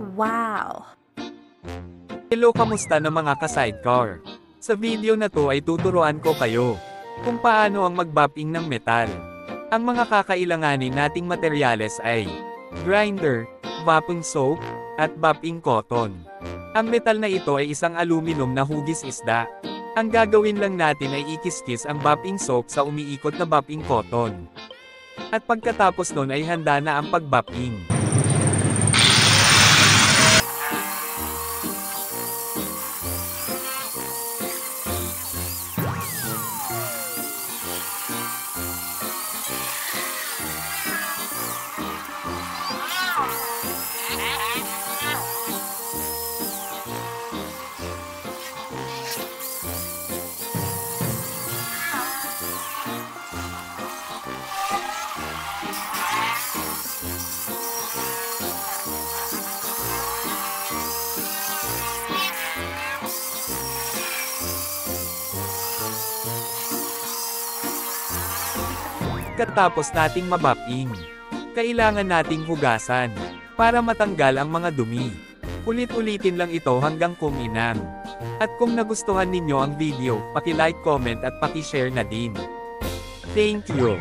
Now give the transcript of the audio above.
Wow! Hello, kamusta na mga ka-sidecar? Sa video na to ay tuturuan ko kayo kung paano ang mag-buffing ng metal. Ang mga kakailanganin nating materyales ay grinder, buffing soap, at buffing cotton. Ang metal na ito ay isang aluminum na hugis isda. Ang gagawin lang natin ay ikiskis ang buffing soap sa umiikot na buffing cotton. At pagkatapos nun ay handa na ang pag-buffing. Pagkatapos nating mabuffing, kailangan nating hugasan para matanggal ang mga dumi. Ulit-ulitin lang ito hanggang kuminang. At kung nagustuhan ninyo ang video, paki-like, comment at paki-share na din. Thank you.